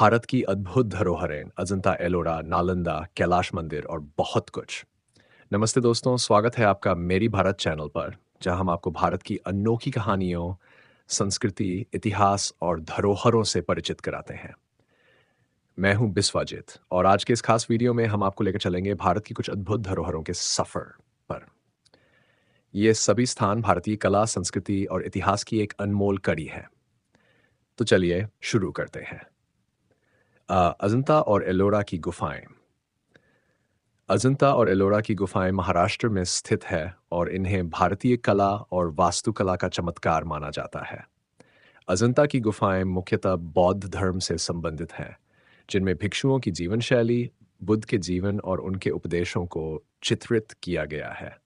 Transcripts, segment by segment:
भारत की अद्भुत धरोहरें अजंता एलोरा, नालंदा, कैलाश मंदिर और बहुत कुछ। नमस्ते दोस्तों, स्वागत है आपका मेरी भारत चैनल पर, जहां हम आपको भारत की अनोखी कहानियों, संस्कृति, इतिहास और धरोहरों से परिचित कराते हैं। मैं हूं बिस्वाजित और आज के इस खास वीडियो में हम आपको लेकर चलेंगे भारत की कुछ अद्भुत धरोहरों के सफर पर। ये सभी स्थान भारतीय कला, संस्कृति और इतिहास की एक अनमोल कड़ी है। तो चलिए शुरू करते हैं। अजंता और एलोरा की गुफाएं। अजंता और एलोरा की गुफाएं महाराष्ट्र में स्थित है और इन्हें भारतीय कला और वास्तुकला का चमत्कार माना जाता है। अजंता की गुफाएं मुख्यतः बौद्ध धर्म से संबंधित हैं, जिनमें भिक्षुओं की जीवन शैली, बुद्ध के जीवन और उनके उपदेशों को चित्रित किया गया है।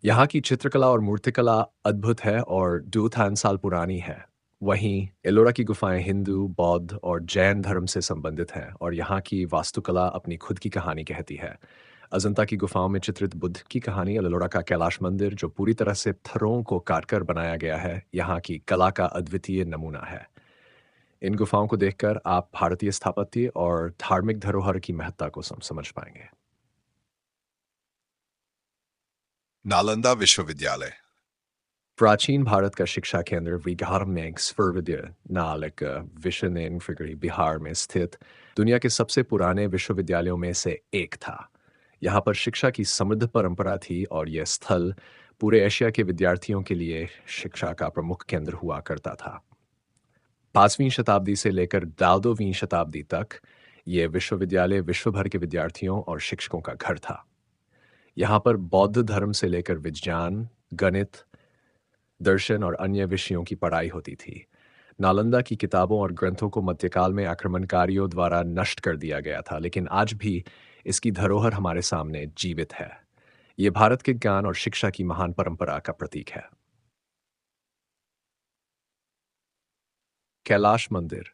यहाँ की चित्रकला और मूर्तिकला अद्भुत है और 2000 साल पुरानी है। वहीं एलोरा की गुफाएं हिंदू, बौद्ध और जैन धर्म से संबंधित हैं और यहाँ की वास्तुकला अपनी खुद की कहानी कहती है। अजंता की गुफाओं में चित्रित बुद्ध की कहानी, एलोरा का कैलाश मंदिर जो पूरी तरह से पत्थरों को काटकर बनाया गया है, यहाँ की कला का अद्वितीय नमूना है। इन गुफाओं को देखकर आप भारतीय स्थापत्य और धार्मिक धरोहर की महत्ता को समझ पाएंगे। नालंदा विश्वविद्यालय। प्राचीन भारत का शिक्षा केंद्र विश्वविद्यालय बिहार में स्थित दुनिया के सबसे पुराने विश्वविद्यालयों में से एक था। यहाँ पर शिक्षा की समृद्ध परंपरा थी और यह स्थल पूरे एशिया के विद्यार्थियों के लिए शिक्षा का प्रमुख केंद्र हुआ करता था। 5वीं शताब्दी से लेकर 14वीं शताब्दी तक यह विश्वविद्यालय विश्व भर के विद्यार्थियों और शिक्षकों का घर था। यहाँ पर बौद्ध धर्म से लेकर विज्ञान, गणित, दर्शन और अन्य विषयों की पढ़ाई होती थी। नालंदा की किताबों और ग्रंथों को मध्यकाल में आक्रमणकारियों द्वारा नष्ट कर दिया गया था, लेकिन आज भी इसकी धरोहर हमारे सामने जीवित है। ये भारत के ज्ञान और शिक्षा की महान परंपरा का प्रतीक है। कैलाश मंदिर,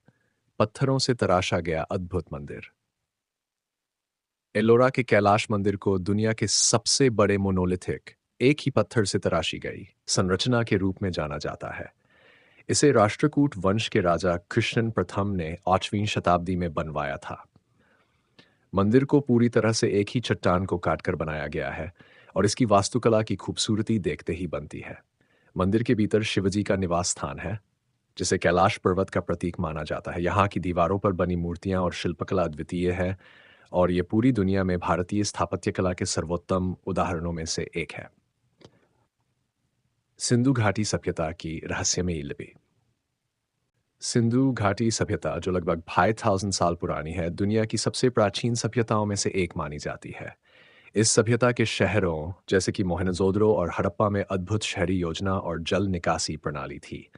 पत्थरों से तराशा गया अद्भुत मंदिर। एलोरा के कैलाश मंदिर को दुनिया के सबसे बड़े मोनोलिथिक, एक ही पत्थर से तराशी गई संरचना के रूप में जाना जाता है। इसे राष्ट्रकूट वंश के राजा कृष्ण प्रथम ने 8वीं शताब्दी में बनवाया था। मंदिर को पूरी तरह से एक ही चट्टान को काटकर बनाया गया है और इसकी वास्तुकला की खूबसूरती देखते ही बनती है। मंदिर के भीतर शिवजी का निवास स्थान है, जिसे कैलाश पर्वत का प्रतीक माना जाता है। यहाँ की दीवारों पर बनी मूर्तियां और शिल्पकला अद्वितीय है और ये पूरी दुनिया में भारतीय स्थापत्य कला के सर्वोत्तम उदाहरणों में से एक है। सिंधु घाटी सभ्यता की रहस्यमयी लिपि। सिंधु घाटी सभ्यता, जो लगभग 5000 साल पुरानी है, दुनिया की सबसे प्राचीन सभ्यताओं में से एक मानी जाती है। इस सभ्यता के शहरों जैसे कि मोहनजोदड़ो और हड़प्पा में अद्भुत शहरी योजना और जल निकासी प्रणाली थी।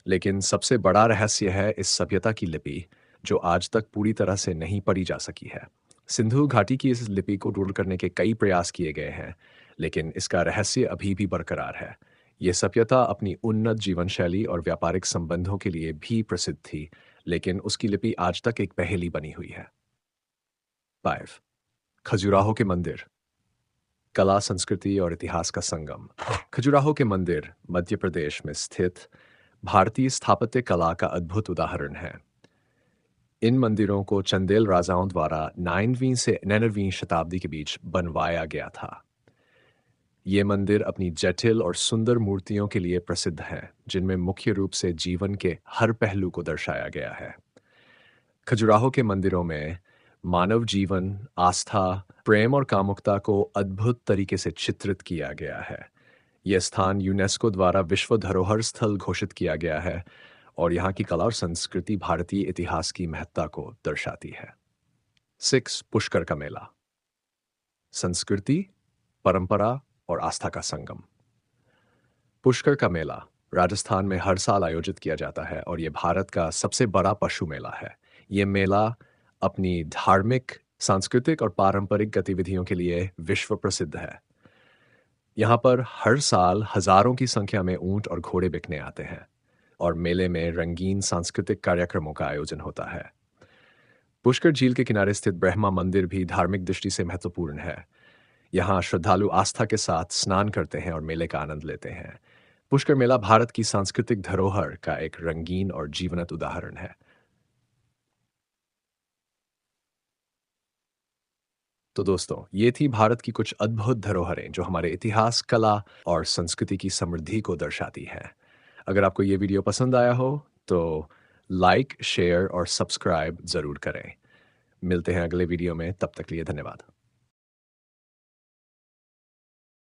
लेकिन सबसे बड़ा रहस्य है इस सभ्यता की लिपि, जो आज तक पूरी तरह से नहीं पढ़ी जा सकी है। सिंधु घाटी की इस लिपि को ढूंढ करने के कई प्रयास किए गए हैं, लेकिन इसका रहस्य अभी भी बरकरार है। ये सभ्यता अपनी उन्नत जीवन शैली और व्यापारिक संबंधों के लिए भी प्रसिद्ध थी, लेकिन उसकी लिपि आज तक एक पहेली बनी हुई है। 5. खजुराहो के मंदिर, कला, संस्कृति और इतिहास का संगम। खजुराहो के मंदिर मध्य प्रदेश में स्थित भारतीय स्थापत्य कला का अद्भुत उदाहरण है। इन मंदिरों को चंदेल राजाओं द्वारा 9वीं से 9वीं शताब्दी के बीच बनवाया गया था। ये मंदिर अपनी जटिल और सुंदर मूर्तियों के लिए प्रसिद्ध हैं, जिनमें मुख्य रूप से जीवन के हर पहलू को दर्शाया गया है। खजुराहो के मंदिरों में मानव जीवन, आस्था, प्रेम और कामुकता को अद्भुत तरीके से चित्रित किया गया है। यह स्थान यूनेस्को द्वारा विश्व धरोहर स्थल घोषित किया गया है और यहाँ की कला और संस्कृति भारतीय इतिहास की महत्ता को दर्शाती है। 6. पुष्कर का मेला, संस्कृति, परंपरा और आस्था का संगम। पुष्कर का मेला राजस्थान में हर साल आयोजित किया जाता है और यह भारत का सबसे बड़ा पशु मेला है। यह मेला अपनी धार्मिक, सांस्कृतिक और पारंपरिक गतिविधियों के लिए विश्व प्रसिद्ध है। यहाँ पर हर साल हजारों की संख्या में ऊंट और घोड़े बिकने आते हैं और मेले में रंगीन सांस्कृतिक कार्यक्रमों का आयोजन होता है। पुष्कर झील के किनारे स्थित ब्रह्मा मंदिर भी धार्मिक दृष्टि से महत्वपूर्ण है। यहाँ श्रद्धालु आस्था के साथ स्नान करते हैं और मेले का आनंद लेते हैं। पुष्कर मेला भारत की सांस्कृतिक धरोहर का एक रंगीन और जीवंत उदाहरण है। तो दोस्तों, ये थी भारत की कुछ अद्भुत धरोहरें जो हमारे इतिहास, कला और संस्कृति की समृद्धि को दर्शाती हैं। अगर आपको ये वीडियो पसंद आया हो, तो लाइक, शेयर और सब्सक्राइब ज़रूर करें। मिलते हैं अगले वीडियो में, तब तक के लिए धन्यवाद।